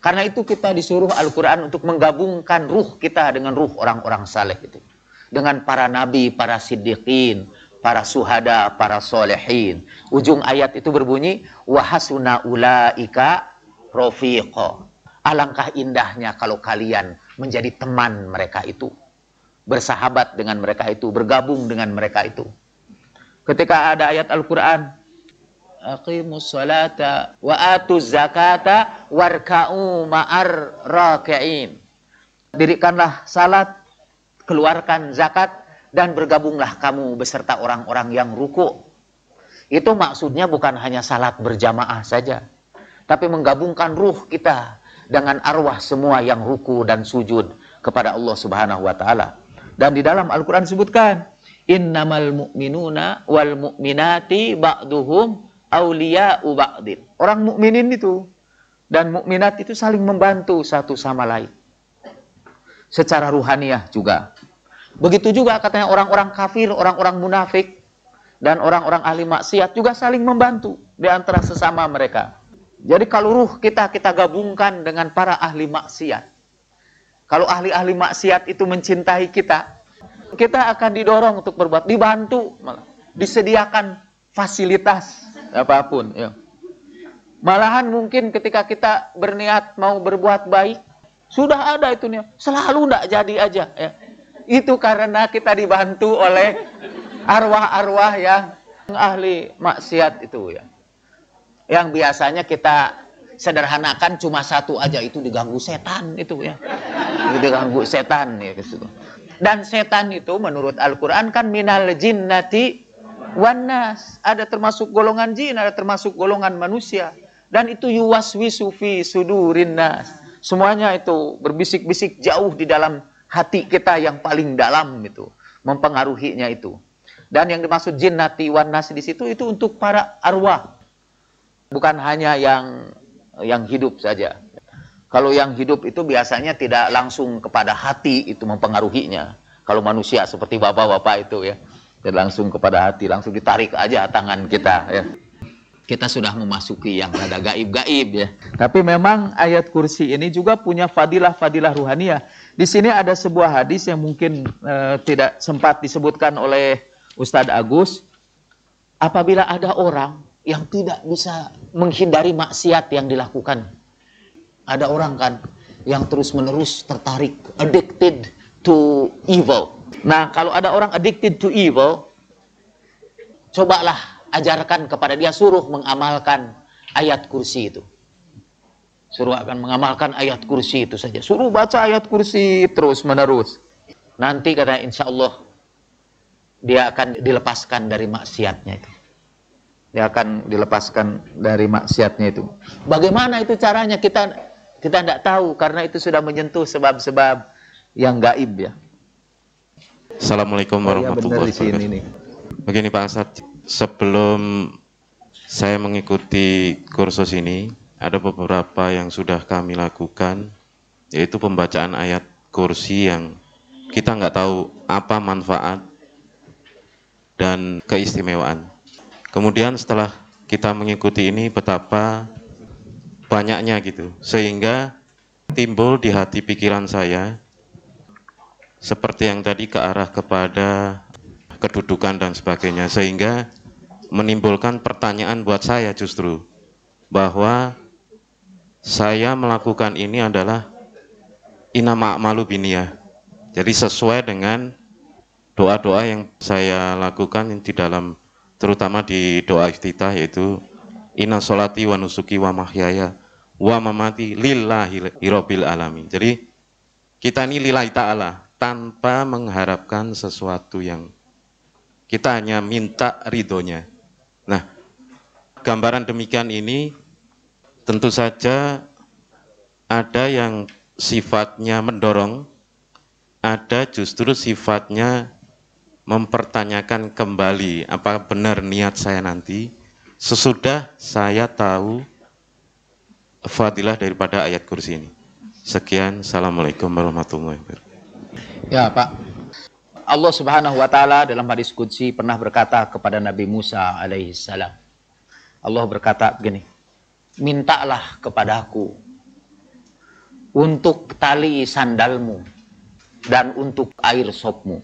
Karena itu kita disuruh Al-Quran untuk menggabungkan ruh kita dengan ruh orang-orang saleh itu. Dengan para nabi, para siddiqin, para suhada, para solehin. Ujung ayat itu berbunyi, wahasuna ulaika rofiqo. Alangkah indahnya kalau kalian menjadi teman mereka itu. Bersahabat dengan mereka itu, bergabung dengan mereka itu. Ketika ada ayat Al-Quran, aqimus salata wa atuz zakata warka'u ma'ar raki'in. Dirikanlah salat, keluarkan zakat, dan bergabunglah kamu beserta orang-orang yang ruku. Itu maksudnya bukan hanya salat berjamaah saja, tapi menggabungkan ruh kita dengan arwah semua yang ruku dan sujud kepada Allah Subhanahu wa taala. Dan di dalam Al-Quran disebutkan, innamal mu'minuna wal mu'minati ba'duhum awliya'u ba'din. Orang mukminin itu dan mukminat itu saling membantu satu sama lain. Secara ruhaniah juga. Begitu juga katanya orang-orang kafir, orang-orang munafik. Dan orang-orang ahli maksiat juga saling membantu di antara sesama mereka. Jadi kalau ruh kita gabungkan dengan para ahli maksiat. Kalau ahli-ahli maksiat itu mencintai kita akan didorong untuk berbuat, dibantu, malah disediakan fasilitas apapun. Ya. Malahan mungkin ketika kita berniat mau berbuat baik, sudah ada itu nih, selalu tidak jadi aja. Ya. Itu karena kita dibantu oleh arwah-arwah yang ahli maksiat itu ya. Yang biasanya kita sederhanakan cuma satu aja, itu diganggu setan itu ya. Diganggu setan ya gitu. Dan setan itu menurut Al-Qur'an kan minal jinnati wan nas. Ada termasuk golongan jin, ada termasuk golongan manusia. Dan itu yuwaswisu fi sudurin nas. Semuanya itu berbisik-bisik jauh di dalam hati kita yang paling dalam itu, mempengaruhinya itu. Dan yang dimaksud jinnati wan nas di situ itu untuk para arwah. Bukan hanya yang hidup saja. Kalau yang hidup itu biasanya tidak langsung kepada hati itu mempengaruhinya. Kalau manusia seperti bapak-bapak itu ya, tidak langsung kepada hati, langsung ditarik aja tangan kita ya. Kita sudah memasuki yang rada gaib-gaib ya. Tapi memang ayat kursi ini juga punya fadilah-fadilah ruhaniyah. Di sini ada sebuah hadis yang mungkin tidak sempat disebutkan oleh Ustadz Agus. Apabila ada orang yang tidak bisa menghindari maksiat yang dilakukan. Ada orang kan yang terus-menerus tertarik, addicted to evil. Nah, kalau ada orang addicted to evil, cobalah ajarkan kepada dia, suruh mengamalkan ayat kursi itu. Suruh akan mengamalkan ayat kursi itu saja. Suruh baca ayat kursi terus-menerus. Nanti karena insya Allah dia akan dilepaskan dari maksiatnya itu. Dia akan dilepaskan dari maksiatnya itu. Bagaimana itu caranya? Kita tidak tahu karena itu sudah menyentuh sebab-sebab yang gaib ya. Assalamualaikum warahmatullahi wabarakatuh. Begini Pak Asad, sebelum saya mengikuti kursus ini, ada beberapa yang sudah kami lakukan, yaitu pembacaan ayat kursi yang kita nggak tahu apa manfaat dan keistimewaan. Kemudian setelah kita mengikuti ini, betapa banyaknya gitu, sehingga timbul di hati pikiran saya seperti yang tadi ke arah kepada kedudukan dan sebagainya, sehingga menimbulkan pertanyaan buat saya justru bahwa saya melakukan ini adalah inama a'malu biniyah, jadi sesuai dengan doa-doa yang saya lakukan di dalam, terutama di doa iftitah, yaitu inna sholati wa nusuki wa mahyaya wa mamati lillahi rabbil alamin. Jadi kita ini lillahi ta'ala, tanpa mengharapkan sesuatu yang kita hanya minta ridhonya. Nah, gambaran demikian ini tentu saja ada yang sifatnya mendorong, ada justru sifatnya mempertanyakan kembali apa benar niat saya nanti sesudah saya tahu fadilah daripada ayat kursi ini. Sekian, assalamualaikum warahmatullahi wabarakatuh. Ya Pak, Allah Subhanahu wa Ta'ala dalam hadis qudsi pernah berkata kepada Nabi Musa alaihissalam. Allah berkata begini, mintalah kepadaku untuk tali sandalmu dan untuk air sopmu.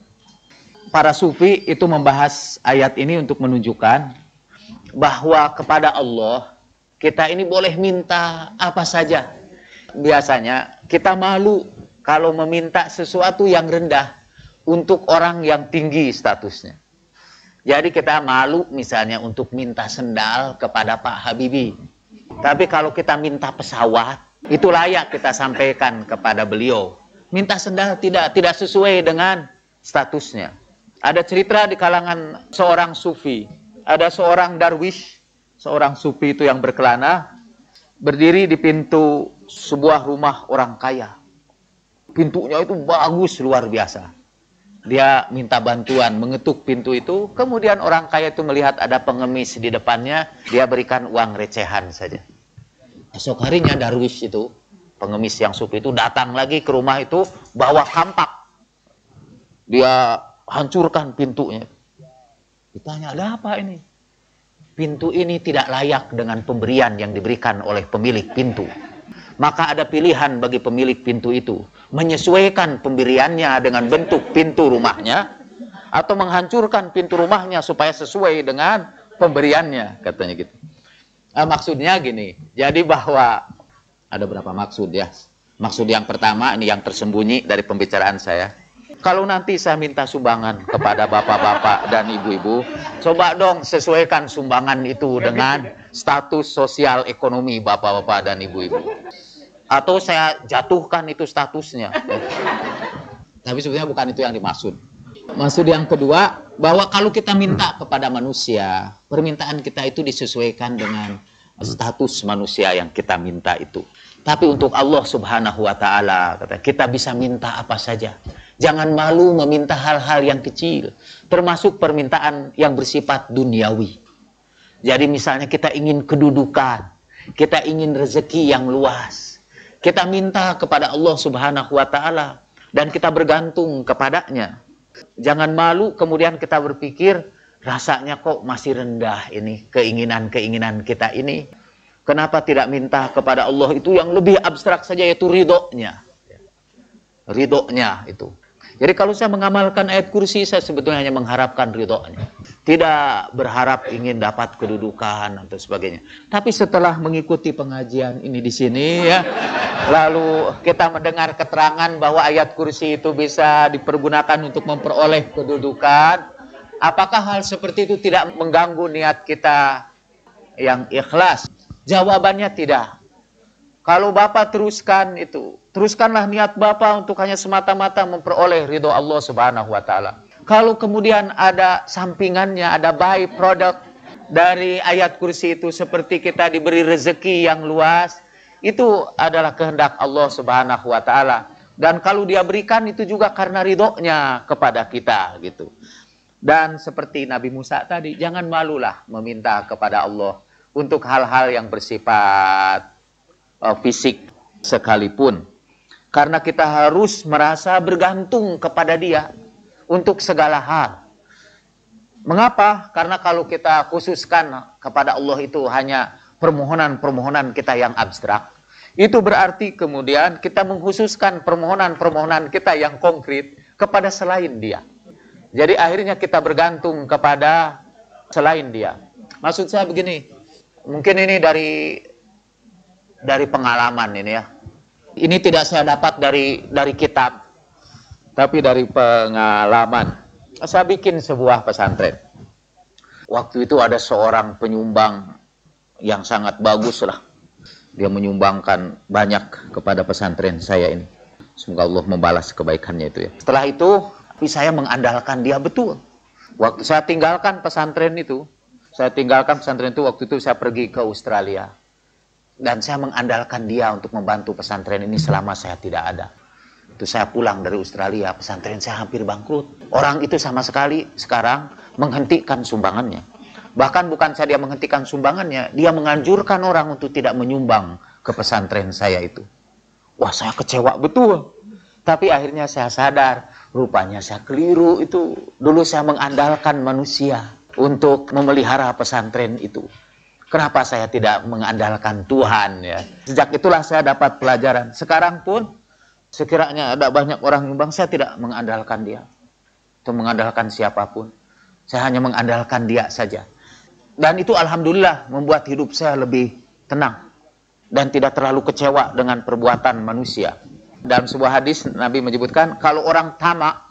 Para sufi itu membahas ayat ini untuk menunjukkan bahwa kepada Allah kita ini boleh minta apa saja. Biasanya kita malu kalau meminta sesuatu yang rendah untuk orang yang tinggi statusnya. Jadi kita malu misalnya untuk minta sendal kepada Pak Habibie. Tapi kalau kita minta pesawat, itu layak kita sampaikan kepada beliau. Minta sendal tidak sesuai dengan statusnya. Ada cerita di kalangan seorang sufi. Ada seorang darwish, seorang sufi itu yang berkelana, berdiri di pintu sebuah rumah orang kaya. Pintunya itu bagus, luar biasa. Dia minta bantuan, mengetuk pintu itu. Kemudian orang kaya itu melihat ada pengemis di depannya, dia berikan uang recehan saja. Esok harinya darwish itu, pengemis yang sufi itu datang lagi ke rumah itu, bawa kampak. Dia hancurkan pintunya. Ditanya, ada apa ini? Pintu ini tidak layak dengan pemberian yang diberikan oleh pemilik pintu. Maka ada pilihan bagi pemilik pintu itu. Menyesuaikan pemberiannya dengan bentuk pintu rumahnya, atau menghancurkan pintu rumahnya supaya sesuai dengan pemberiannya, katanya gitu. Maksudnya gini, jadi bahwa ada berapa maksud ya? Maksud yang pertama, ini yang tersembunyi dari pembicaraan saya. Kalau nanti saya minta sumbangan kepada bapak-bapak dan ibu-ibu, coba dong sesuaikan sumbangan itu dengan status sosial ekonomi bapak-bapak dan ibu-ibu. Atau saya jatuhkan itu statusnya. Tapi sebenarnya bukan itu yang dimaksud. Maksud yang kedua, bahwa kalau kita minta kepada manusia, permintaan kita itu disesuaikan dengan status manusia yang kita minta itu. Tapi untuk Allah Subhanahu wa Ta'ala, kita bisa minta apa saja. Jangan malu meminta hal-hal yang kecil, termasuk permintaan yang bersifat duniawi. Jadi misalnya kita ingin kedudukan, kita ingin rezeki yang luas, kita minta kepada Allah Subhanahu wa Ta'ala dan kita bergantung kepadanya. Jangan malu kemudian kita berpikir, rasanya kok masih rendah ini keinginan-keinginan kita ini. Kenapa tidak minta kepada Allah itu yang lebih abstrak saja, yaitu ridhonya. Ridhonya itu. Jadi kalau saya mengamalkan ayat kursi, saya sebetulnya hanya mengharapkan ridhonya. Tidak berharap ingin dapat kedudukan atau sebagainya. Tapi setelah mengikuti pengajian ini di sini ya, lalu kita mendengar keterangan bahwa ayat kursi itu bisa dipergunakan untuk memperoleh kedudukan, apakah hal seperti itu tidak mengganggu niat kita yang ikhlas? Jawabannya tidak. Kalau Bapak teruskan itu, teruskanlah niat Bapak untuk hanya semata-mata memperoleh ridho Allah Subhanahu wa Ta'ala. Kalau kemudian ada sampingannya, ada by product dari ayat kursi itu, seperti kita diberi rezeki yang luas, itu adalah kehendak Allah Subhanahu wa Ta'ala. Dan kalau dia berikan itu juga karena ridhonya kepada kita gitu. Dan seperti Nabi Musa tadi, jangan malulah meminta kepada Allah untuk hal-hal yang bersifat fisik sekalipun. Karena kita harus merasa bergantung kepada dia untuk segala hal. Mengapa? Karena kalau kita khususkan kepada Allah itu hanya permohonan-permohonan kita yang abstrak, itu berarti kemudian kita mengkhususkan permohonan-permohonan kita yang konkret kepada selain dia. Jadi akhirnya kita bergantung kepada selain dia. Maksud saya begini, mungkin ini dari pengalaman ini ya. Ini tidak saya dapat dari kitab, tapi dari pengalaman. Saya bikin sebuah pesantren. Waktu itu ada seorang penyumbang yang sangat bagus lah. Dia menyumbangkan banyak kepada pesantren saya ini. Semoga Allah membalas kebaikannya itu ya. Setelah itu, saya mengandalkan dia betul. Waktu saya tinggalkan pesantren itu, waktu itu saya pergi ke Australia. Dan saya mengandalkan dia untuk membantu pesantren ini selama saya tidak ada. Itu saya pulang dari Australia, pesantren saya hampir bangkrut. Orang itu sama sekali sekarang menghentikan sumbangannya. Bahkan bukan saja dia menghentikan sumbangannya, dia menganjurkan orang untuk tidak menyumbang ke pesantren saya itu. Wah, saya kecewa betul. Tapi akhirnya saya sadar, rupanya saya keliru itu. Dulu saya mengandalkan manusia untuk memelihara pesantren itu. Kenapa saya tidak mengandalkan Tuhan ya? Sejak itulah saya dapat pelajaran. Sekarang pun sekiranya ada banyak orang nyumbang, saya tidak mengandalkan dia atau mengandalkan siapapun. Saya hanya mengandalkan dia saja. Dan itu alhamdulillah membuat hidup saya lebih tenang dan tidak terlalu kecewa dengan perbuatan manusia. Dalam sebuah hadis Nabi menyebutkan, kalau orang tamak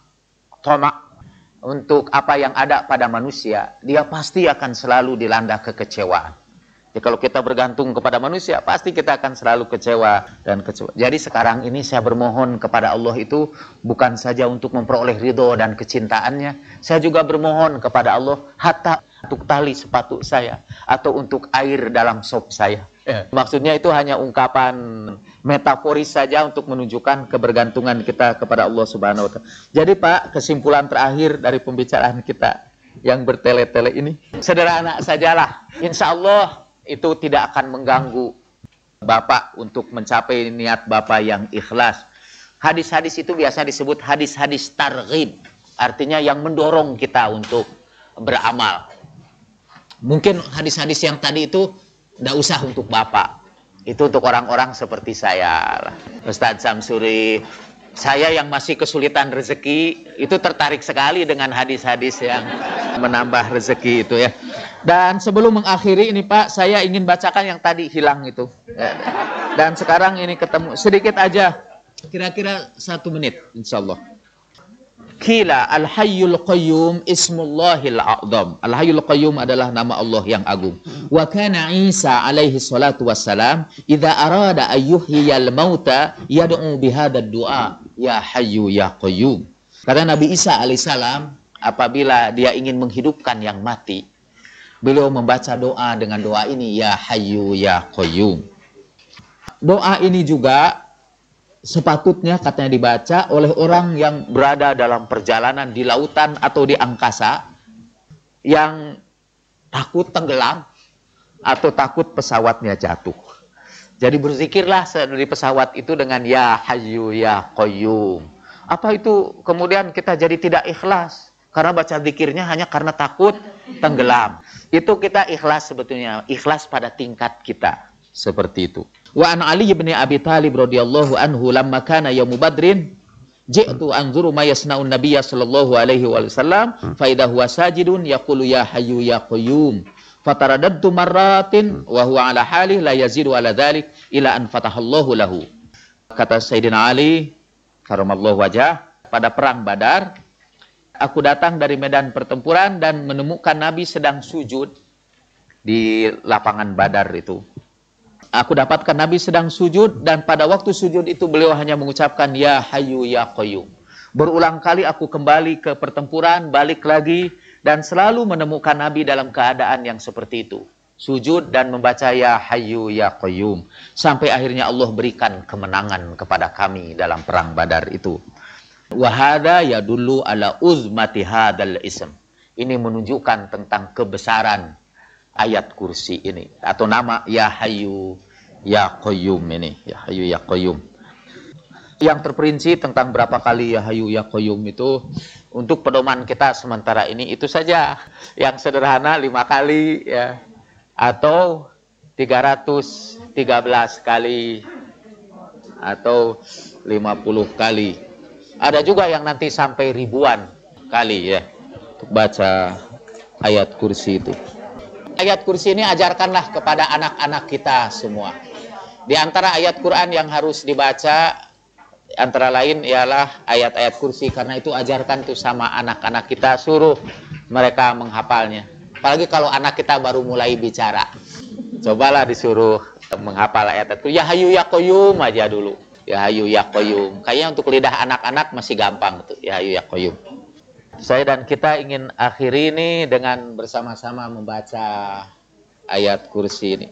untuk apa yang ada pada manusia, dia pasti akan selalu dilanda kekecewaan. Jadi kalau kita bergantung kepada manusia, pasti kita akan selalu kecewa dan kecewa. Jadi sekarang ini saya bermohon kepada Allah itu bukan saja untuk memperoleh ridho dan kecintaannya, saya juga bermohon kepada Allah hatta untuk tali sepatu saya atau untuk air dalam sop saya. Maksudnya itu hanya ungkapan metaforis saja untuk menunjukkan kebergantungan kita kepada Allah Subhanahu wa Ta'ala. Jadi Pak, kesimpulan terakhir dari pembicaraan kita yang bertele-tele ini, sederhana sajalah. Insya Allah itu tidak akan mengganggu Bapak untuk mencapai niat Bapak yang ikhlas. Hadis-hadis itu biasa disebut hadis-hadis targhib, artinya yang mendorong kita untuk beramal. Mungkin hadis-hadis yang tadi itu tidak usah untuk Bapak. Itu untuk orang-orang seperti saya. Ustadz Samsuri, saya yang masih kesulitan rezeki, itu tertarik sekali dengan hadis-hadis yang menambah rezeki itu ya. Dan sebelum mengakhiri ini Pak, saya ingin bacakan yang tadi hilang itu. Dan sekarang ini ketemu sedikit aja, kira-kira 1 menit insyaallah. Qila al-hayyul qayyum ismullahil a'zam. Al-hayyul qayyum adalah nama Allah yang agung. Wa kana Isa alaihi salatu wassalam idza arada ayyuhyiyal mauta yad'u bihadzal du'a ya hayyu ya qayyum. Kata Nabi Isa alaihissalam, apabila dia ingin menghidupkan yang mati, beliau membaca doa dengan doa ini, ya hayyu ya qayyum. Doa ini juga sepatutnya katanya dibaca oleh orang yang berada dalam perjalanan di lautan atau di angkasa, yang takut tenggelam atau takut pesawatnya jatuh. Jadi berzikirlah dari pesawat itu dengan ya hayyu ya qayyum. Apa itu kemudian kita jadi tidak ikhlas karena baca zikirnya hanya karena takut tenggelam. Itu kita ikhlas sebetulnya, ikhlas pada tingkat kita seperti itu. Wa an Ali bin Abi Thalib radhiyallahu anhu lamma kana yaum Badrin ji'tu anzuru ma yasna'un nabiyya sallallahu alaihi wasallam fa idza huwa sajidun yaqulu ya hayyu ya qayyum fataraddadtu marratin wa huwa ala halih la yazidu ala dzalik ila an fatahallahu lahu. Kata Sayyidina Ali karamallahu wajah, pada perang Badar aku datang dari medan pertempuran dan menemukan Nabi sedang sujud di lapangan Badar itu. Aku dapatkan Nabi sedang sujud, dan pada waktu sujud itu beliau hanya mengucapkan ya hayyu ya qayyum. Berulang kali aku kembali ke pertempuran, balik lagi, dan selalu menemukan Nabi dalam keadaan yang seperti itu, sujud dan membaca ya hayyu ya qayyum, sampai akhirnya Allah berikan kemenangan kepada kami dalam perang Badar itu. Wa hadza yadullu ala uzmati hadzal ism. Ini menunjukkan tentang kebesaran ayat kursi ini atau nama ya hayyu ya qayyum ini, ya hayyu ya qayyum. Yang terperinci tentang berapa kali ya hayyu ya qayyum itu untuk pedoman kita sementara ini itu saja. Yang sederhana 5 kali ya, atau 313 kali atau 50 kali. Ada juga yang nanti sampai ribuan kali ya untuk baca ayat kursi itu. Ayat kursi ini ajarkanlah kepada anak-anak kita semua. Di antara ayat Quran yang harus dibaca antara lain ialah ayat-ayat kursi, karena itu ajarkan tuh sama anak-anak kita, suruh mereka menghafalnya. Apalagi kalau anak kita baru mulai bicara, cobalah disuruh menghafal ayat itu. Ya hayyu ya qayyum aja dulu. Ya hayyu ya qayyum. Kayaknya untuk lidah anak-anak masih gampang tuh. Ya hayyu ya qayyum. Saya dan kita ingin akhiri ini dengan bersama-sama membaca ayat kursi ini.